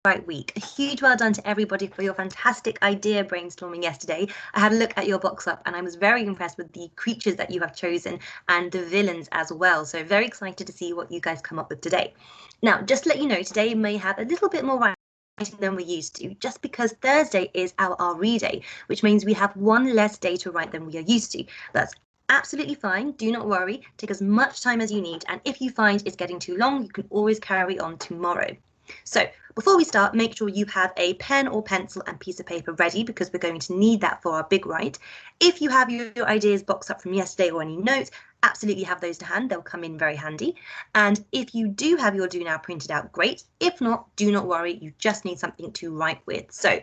right week. A huge well done to everybody for your fantastic idea brainstorming yesterday. I had a look at your box up and I was very impressed with the creatures that you have chosen and the villains as well. So very excited to see what you guys come up with today. Now, just to let you know, today may have a little bit more writing than we're used to, just because Thursday is our RE day, which means we have one less day to write than we are used to. That's absolutely fine. Do not worry. Take as much time as you need. And if you find it's getting too long, you can always carry on tomorrow. So before we start, make sure you have a pen or pencil and piece of paper ready because we're going to need that for our big write. If you have your ideas boxed up from yesterday or any notes, absolutely have those to hand. They'll come in very handy. And if you do have your do now printed out, great. If not, do not worry. You just need something to write with. So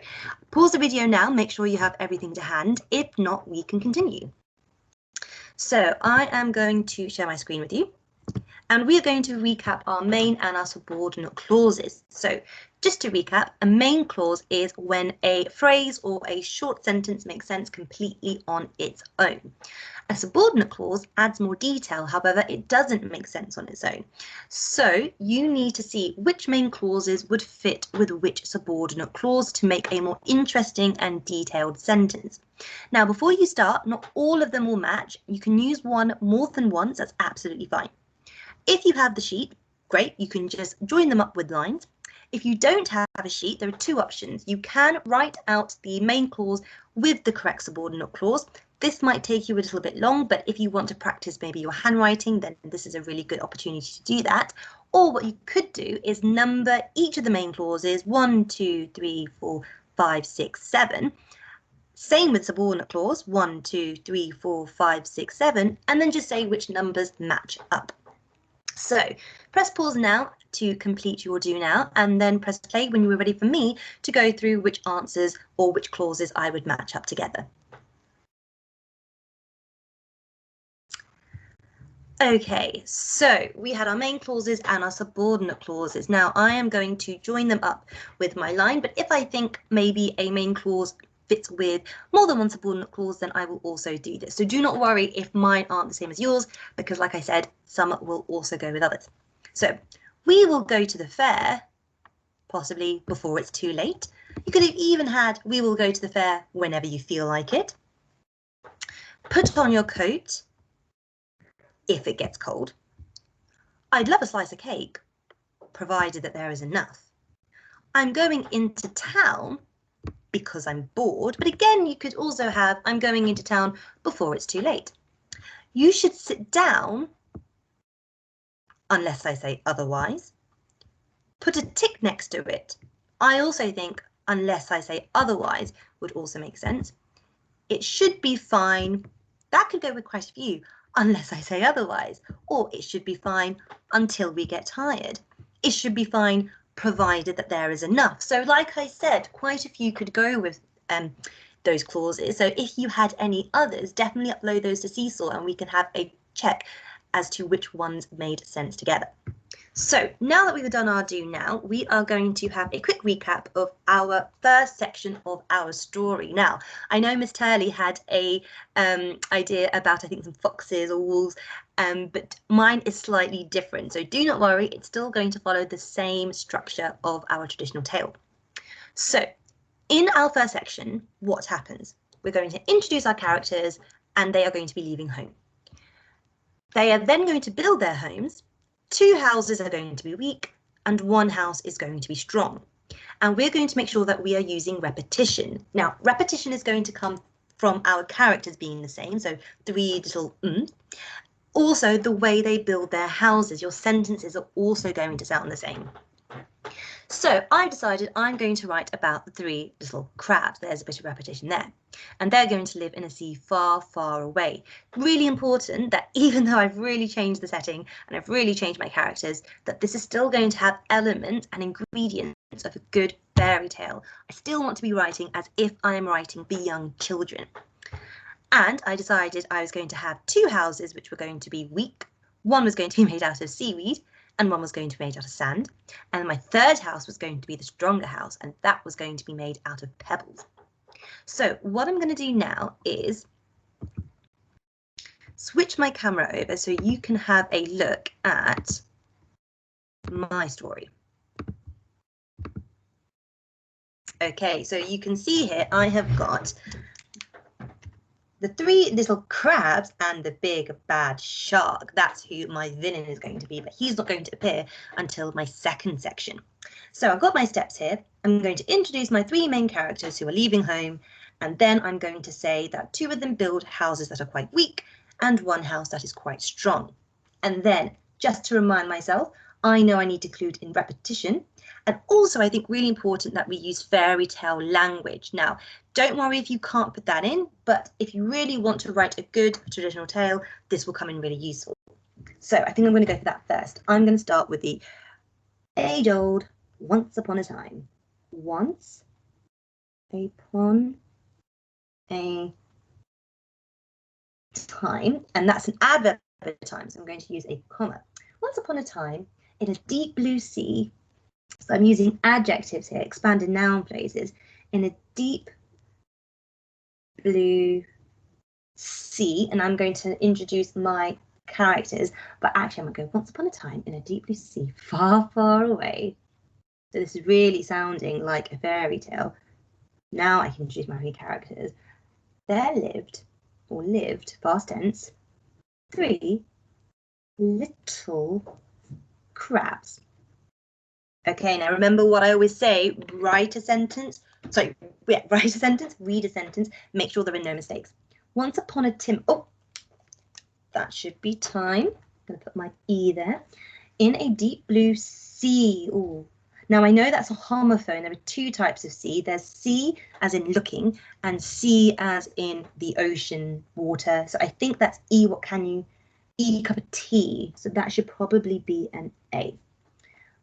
pause the video now. Make sure you have everything to hand. If not, we can continue. So I am going to share my screen with you. And we are going to recap our main and our subordinate clauses. So just to recap, a main clause is when a phrase or a short sentence makes sense completely on its own. A subordinate clause adds more detail, however, it doesn't make sense on its own. So you need to see which main clauses would fit with which subordinate clause to make a more interesting and detailed sentence. Now, before you start, not all of them will match. You can use one more than once, that's absolutely fine. If you have the sheet, great, you can just join them up with lines. If you don't have a sheet, there are two options. You can write out the main clause with the correct subordinate clause. This might take you a little bit long, but if you want to practice maybe your handwriting, then this is a really good opportunity to do that. Or what you could do is number each of the main clauses 1, 2, 3, 4, 5, 6, 7. Same with subordinate clause 1, 2, 3, 4, 5, 6, 7, and then just say which numbers match up. So press pause now to complete your do now, and then press play when you are ready for me to go through which answers or which clauses I would match up together. Okay, so we had our main clauses and our subordinate clauses. Now I am going to join them up with my line, but if I think maybe a main clause fits with more than one subordinate clause, then I will also do this. So do not worry if mine aren't the same as yours, because like I said, some will also go with others. So we will go to the fair, possibly before it's too late. You could have even had we will go to the fair whenever you feel like it. Put on your coat if it gets cold. I'd love a slice of cake, provided that there is enough. I'm going into town because I'm bored, but again, you could also have I'm going into town before it's too late. You should sit down unless I say otherwise. Put a tick next to it. I also think unless I say otherwise would also make sense. It should be fine. That could go with quite a few, unless I say otherwise. Or it should be fine until we get tired. It should be fine provided that there is enough. So like I said, quite a few could go with those clauses. So if you had any others, definitely upload those to Seesaw and we can have a check as to which ones made sense together. So now that we've done our do now, we are going to have a quick recap of our first section of our story. Now, I know Miss Turley had a idea about, I think, some foxes or wolves, but mine is slightly different. So do not worry, it's still going to follow the same structure of our traditional tale. So in our first section, what happens? We're going to introduce our characters and they are going to be leaving home. They are then going to build their homes. 2 houses are going to be weak and 1 house is going to be strong. And we're going to make sure that we are using repetition. Now, repetition is going to come from our characters being the same, so 3 little Also, the way they build their houses, your sentences are also going to sound the same. So I've decided I'm going to write about the 3 little crabs. There's a bit of repetition there. And they're going to live in a sea far, far away. Really important that even though I've really changed the setting and I've really changed my characters, that this is still going to have elements and ingredients of a good fairy tale. I still want to be writing as if I am writing for young children. And I decided I was going to have 2 houses which were going to be weak. One was going to be made out of seaweed and one was going to be made out of sand. And my 3rd house was going to be the stronger house, and that was going to be made out of pebbles. So what I'm going to do now is switch my camera over so you can have a look at my story. Okay, so you can see here I have got the 3 little crabs and the big bad shark. That's who my villain is going to be, but he's not going to appear until my second section. So I've got my steps here. I'm going to introduce my 3 main characters who are leaving home, and then I'm going to say that 2 of them build houses that are quite weak and 1 house that is quite strong. And then, just to remind myself, I know I need to include in repetition. And also, I think really important that we use fairy tale language. Now, don't worry if you can't put that in, but if you really want to write a good traditional tale, this will come in really useful. So I think I'm going to go for that first. I'm going to start with the age-old once upon a time. Once upon a time, and that's an adverb at a time, so I'm going to use a comma. Once upon a time, in a deep blue sea, so I'm using adjectives here, expanded noun phrases, in a deep blue sea, and I'm going to introduce my characters, but actually I'm going to go once upon a time in a deep blue sea, far, far away. So this is really sounding like a fairy tale. Now I can introduce my three characters. There lived, past tense, 3 little crabs. Okay, now remember what I always say, write a sentence, read a sentence, make sure there are no mistakes. Once upon a time, oh, that should be time. I'm going to put my E there. In a deep blue sea. Ooh. Now I know that's a homophone. There are 2 types of sea. There's sea as in looking and sea as in the ocean water. So I think that's E, what can you, E cup of tea. So that should probably be an A.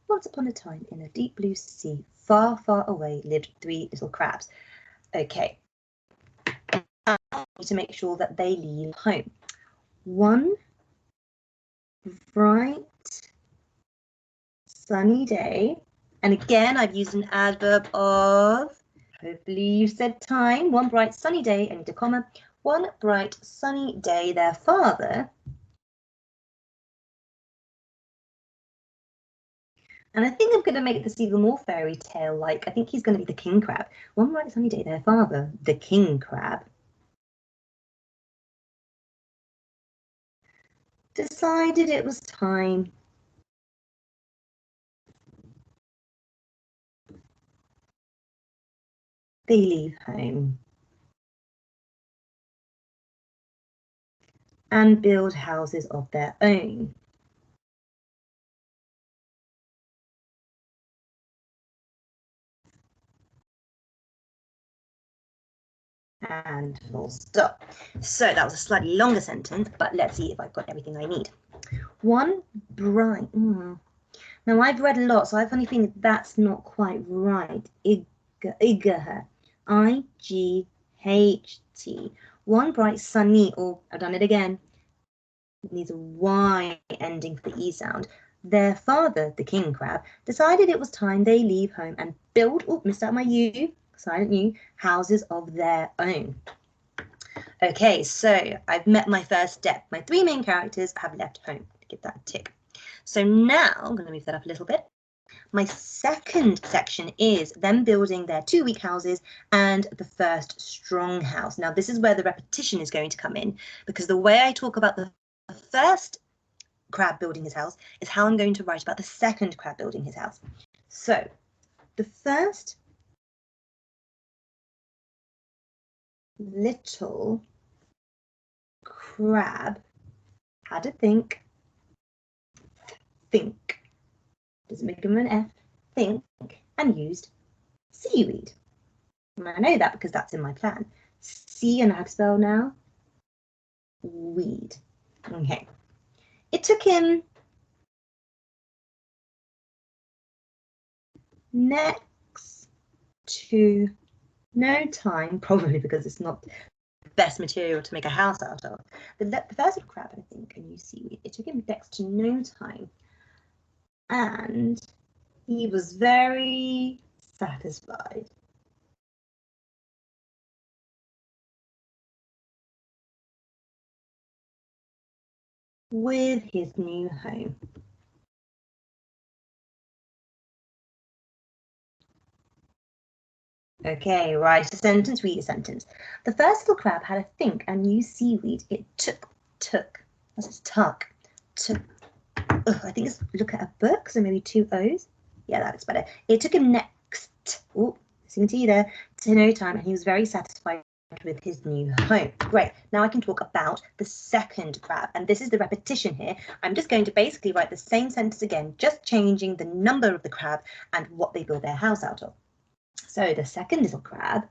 Once upon a time in a deep blue sea, far, far away, lived 3 little crabs. Okay. I need to make sure that they leave home. One bright sunny day, and again I've used an adverb of, hopefully you said time, one bright sunny day, I need a comma, one bright sunny day their father, and I think I'm going to make this even more fairy tale like. I think he's going to be the king crab. One bright sunny day their father, the king crab, decided it was time they leave home and build houses of their own. And full stop. So that was a slightly longer sentence, but let's see if I've got everything I need. One bright. Now I've read a lot, so I have a funny feeling that's not quite right. Igh, I-G-H-T. One bright sunny, or I've done it again. It needs a Y ending for the E sound. Their father, the king crab, decided it was time they leave home and build, oh, missed out my U, silent U, houses of their own. Okay, so I've met my first step. My 3 main characters have left home. Give that a tick. So now I'm going to move that up a little bit. My second section is them building their 2 weak houses and the first strong house. Now this is where the repetition is going to come in, because the way I talk about the first crab building his house is how I'm going to write about the second crab building his house. So the first little crab had to think, doesn't make him an F, think, and used seaweed. And I know that because that's in my plan. C, and I have to spell now, weed. Okay. It took him next to no time, probably because it's not the best material to make a house out of. The first little crab, I think, and use seaweed. It took him next to no time. And he was very satisfied with his new home. Okay, write a sentence, read a sentence. The first little crab had a think and used seaweed. It took, what's this, tuck, took, I think it's look at a book, so maybe 2 O's. Yeah, that looks better. It took him listening to you there, to no time, and he was very satisfied with his new home. Great, now I can talk about the second crab, and this is the repetition here. I'm just going to basically write the same sentence again, just changing the number of the crab and what they build their house out of. So the second little crab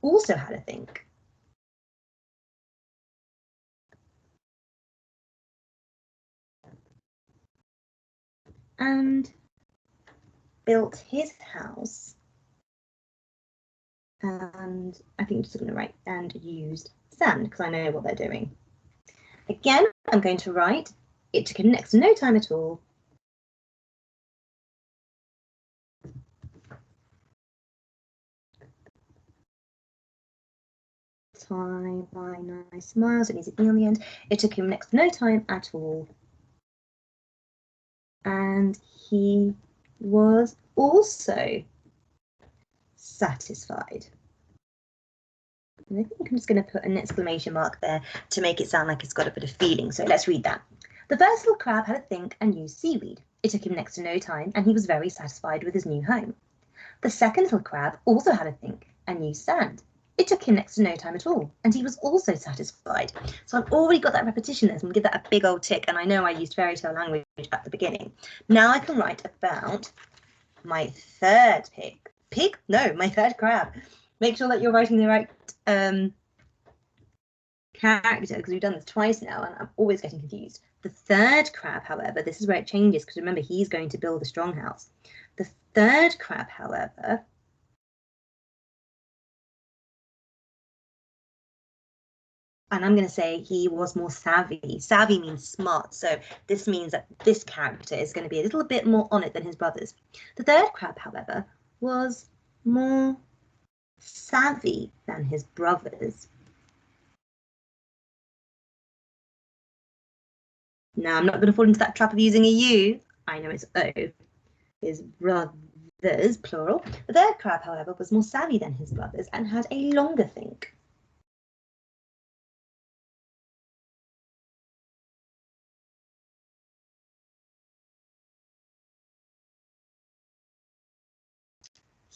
also had a think. And built his house, and I think I'm just going to write and used sand because I know what they're doing. Again, I'm going to write, it took him next to no time at all. Time by nice smiles, it needs an E on the end. It took him next to no time at all. And he was also satisfied. And I think I'm just going to put an exclamation mark there to make it sound like it's got a bit of feeling. So let's read that. The first little crab had a think and used seaweed. It took him next to no time, and he was very satisfied with his new home. The second little crab also had a think and used sand. It took him next to no time at all, and he was also satisfied. So I've already got that repetition there, so I'm going to give that a big old tick, and I know I used fairy tale language at the beginning. Now I can write about my third my third crab. Make sure that you're writing the right character, because we've done this twice now and I'm always getting confused. The third crab, however, this is where it changes, because remember, he's going to build a strong house. The third crab, however, and I'm going to say he was more savvy. Savvy means smart, so this means that this character is going to be a little bit more on it than his brothers. The third crab, however, was more savvy than his brothers. Now, I'm not going to fall into that trap of using a U. I know it's O. His brothers, plural. The third crab, however, was more savvy than his brothers and had a longer think.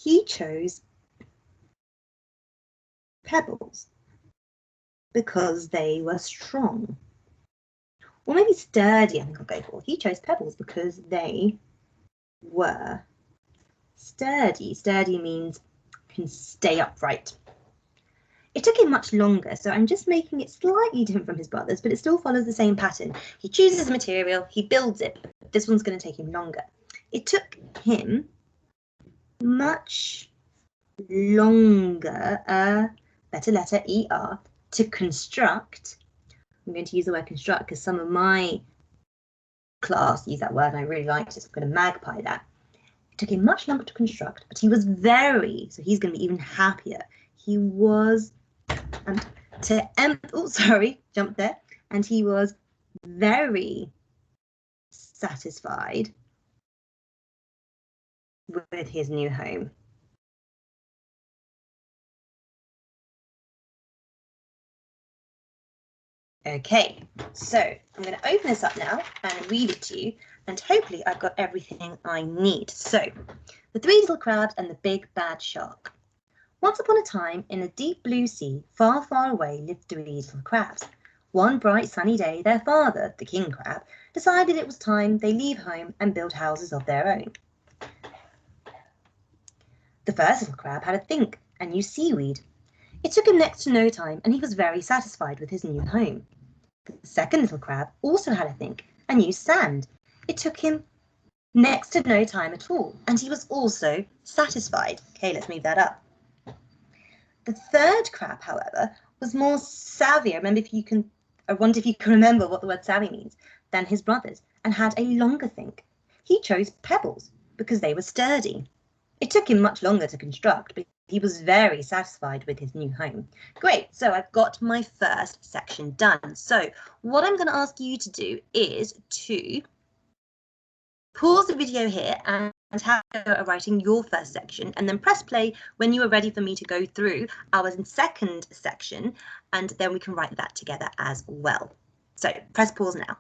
He chose pebbles because they were strong. Or maybe sturdy, I think I'll go for. He chose pebbles because they were sturdy. Sturdy means can stay upright. It took him much longer, so I'm just making it slightly different from his brothers, but it still follows the same pattern. He chooses a material, he builds it, but this one's going to take him longer. It took him much longer, better letter, ER, to construct. I'm going to use the word construct because some of my class use that word and I really liked it, so I'm going to magpie that. It took him much longer to construct, but he was so he's going to be even happier. He was, jumped there, and he was very satisfied with his new home. Okay, so I'm going to open this up now and read it to you, and hopefully I've got everything I need. So, the three little crabs and the big bad shark. Once upon a time, in a deep blue sea, far, far away, lived three little crabs. One bright sunny day, their father, the king crab, decided it was time they leave home and build houses of their own. The first little crab had a think and used seaweed. It took him next to no time, and he was very satisfied with his new home. The second little crab also had a think and used sand. It took him next to no time at all, and he was also satisfied. Okay, let's move that up. The third crab, however, was more savvy. I wonder if you can remember what the word savvy means, than his brothers, and had a longer think. He chose pebbles because they were sturdy. It took him much longer to construct, but he was very satisfied with his new home. Great, so I've got my first section done. So what I'm going to ask you to do is to pause the video here and have a go at writing your first section, and then press play when you are ready for me to go through our second section, and then we can write that together as well. So press pause now.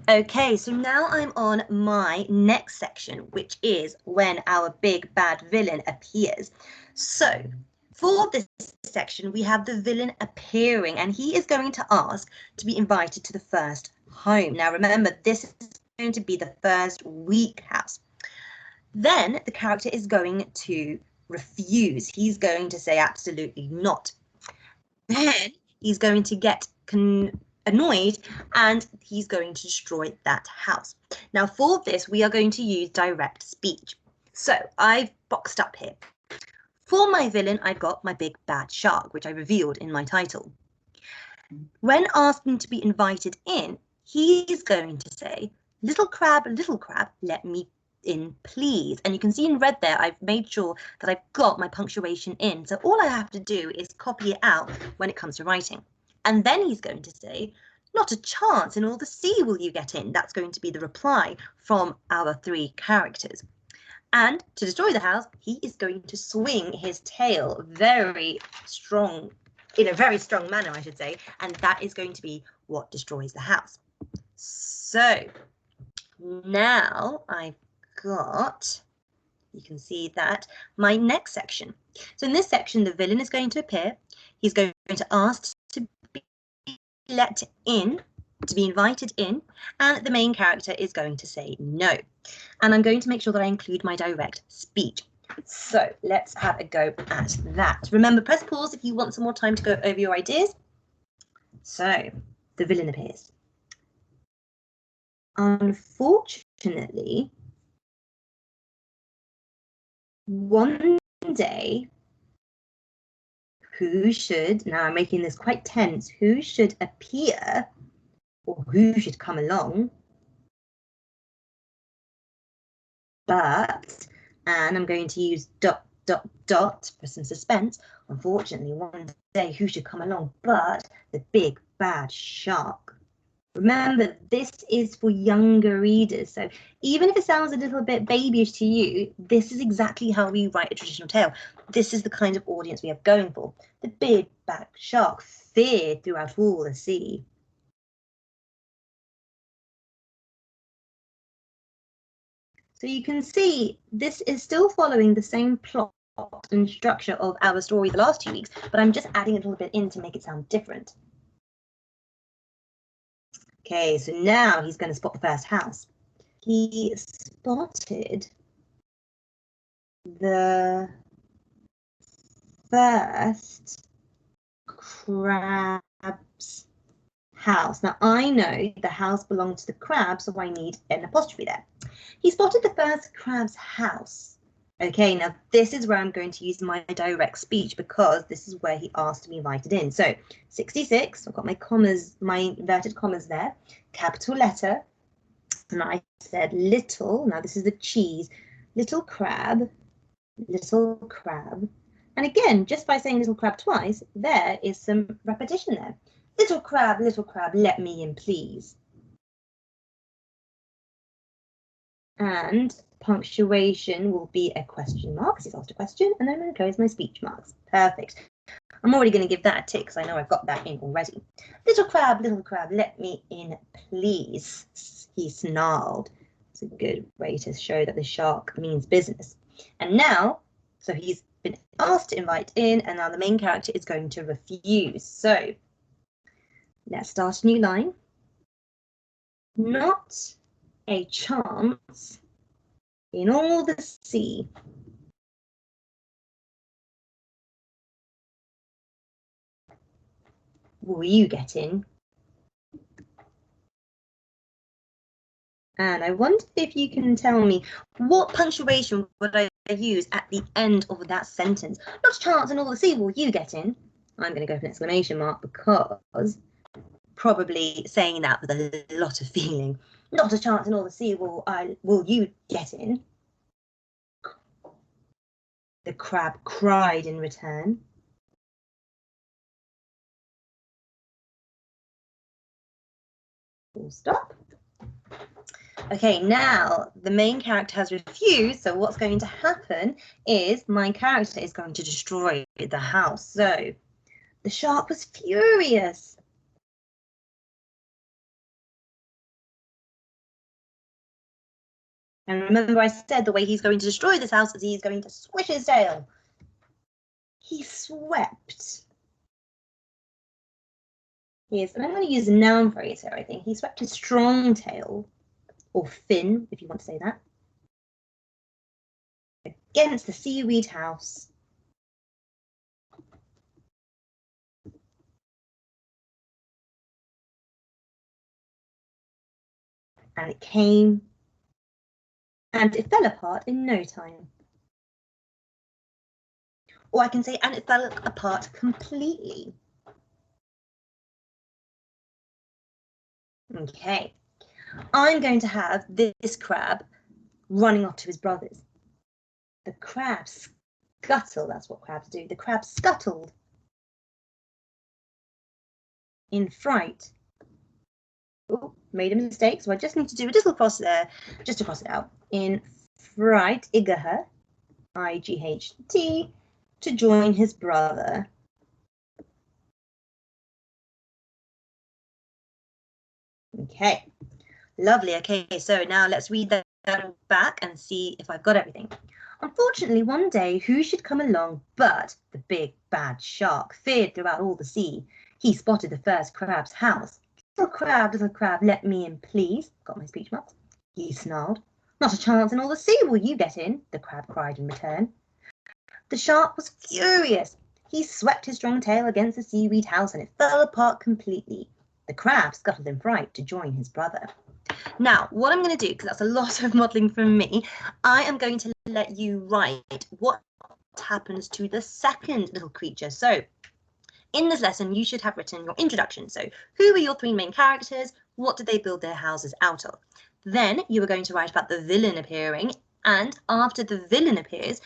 Okay, so now I'm on my next section, which is when our big bad villain appears. So for this section, we have the villain appearing, and he is going to ask to be invited to the first home. Now, remember, this is going to be the first weak house. Then the character is going to refuse. He's going to say absolutely not. Then he's going to get annoyed, and he's going to destroy that house. Now, for this, we are going to use direct speech. So I've boxed up here. For my villain, I got my big bad shark, which I revealed in my title. When asking to be invited in, he's going to say, little crab, let me in, please. And you can see in red there, I've made sure that I've got my punctuation in. So all I have to do is copy it out when it comes to writing. And then he's going to say, not a chance in all the sea will you get in. That's going to be the reply from our three characters. And to destroy the house, he is going to swing his tail very strong, in a very strong manner, I should say. And that is going to be what destroys the house. So now I've got, you can see that, my next section. So in this section, the villain is going to appear. He's going to ask to be let in, to be invited in, and the main character is going to say no. And I'm going to make sure that I include my direct speech. So let's have a go at that. Remember, press pause if you want some more time to go over your ideas. So the villain appears. Unfortunately, one day, who should, now I'm making this quite tense, who should appear or who should come along but, and I'm going to use ... for some suspense. Unfortunately, one day who should come along but the big bad shark. Remember, this is for younger readers, so even if it sounds a little bit babyish to you, this is exactly how we write a traditional tale. This is the kind of audience we have going for. The big bad shark feared throughout all the sea. So you can see this is still following the same plot and structure of our story the last 2 weeks, but I'm just adding a little bit in to make it sound different. Okay, so now he's going to spot the first house. He spotted the first crab's house. Now I know the house belonged to the crab, so I need an apostrophe there. He spotted the first crab's house. Okay, now this is where I'm going to use my direct speech because this is where he asked to be invited in. So 66, I've got my commas, my inverted commas there, capital letter, and I said little, now this is the cheese, little crab, and again, just by saying little crab twice, there is some repetition there. Little crab, let me in, please. And punctuation will be a question mark, because it's asked a question, and then I'm going to close my speech marks. Perfect. I'm already going to give that a tick, because I know I've got that in already. Little crab, let me in, please, he snarled. It's a good way to show that the shark means business. And now, so he's been asked to invite in, and now the main character is going to refuse. So let's start a new line. Not a chance in all the sea. Will you get in? And I wonder if you can tell me what punctuation would I use at the end of that sentence? Not a chance in all the sea, will you get in? I'm going to go for an exclamation mark because probably saying that with a lot of feeling. Not a chance in all the sea will you get in. The crab cried in return. Full stop. Okay, now the main character has refused, so what's going to happen is my character is going to destroy the house. So the shark was furious. And remember I said the way he's going to destroy this house is he's going to swish his tail. He swept. Yes, and I'm going to use a noun phrase here, I think. He swept his strong tail, or fin, if you want to say that, against the seaweed house. And it came, and it fell apart in no time. Or I can say, and it fell apart completely. Okay, I'm going to have this crab running off to his brothers. The crab scuttled, that's what crabs do. The crab scuttled in fright. Oh, made a mistake, so I just need to do a little cross there, just to cross it out. In fright, Igaha, I-G-H-T, to join his brother. Okay, lovely. Okay, so now let's read that back and see if I've got everything. Unfortunately, one day, who should come along but the big bad shark, feared throughout all the sea. He spotted the first crab's house. Little crab, let me in, please. Got my speech marks. He snarled. Not a chance in all the sea will you get in, the crab cried in return. The shark was furious. He swept his strong tail against the seaweed house and it fell apart completely. The crab scuttled in fright to join his brother. Now, what I'm going to do, because that's a lot of modelling from me, I am going to let you write what happens to the second little creature. So in this lesson, you should have written your introduction. So who are your three main characters? What did they build their houses out of? Then you are going to write about the villain appearing. And after the villain appears,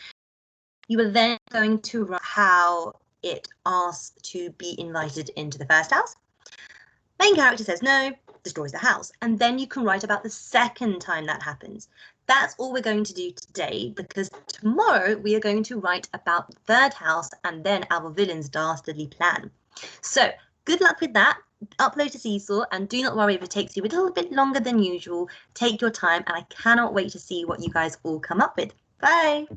you are then going to write how it asks to be invited into the first house. Main character says no, destroys the house, and then you can write about the second time that happens. That's all we're going to do today, because tomorrow we are going to write about the third house and then our villain's dastardly plan. So good luck with that. Upload to Seesaw, and do not worry if it takes you a little bit longer than usual. Take your time, and I cannot wait to see what you guys all come up with. Bye.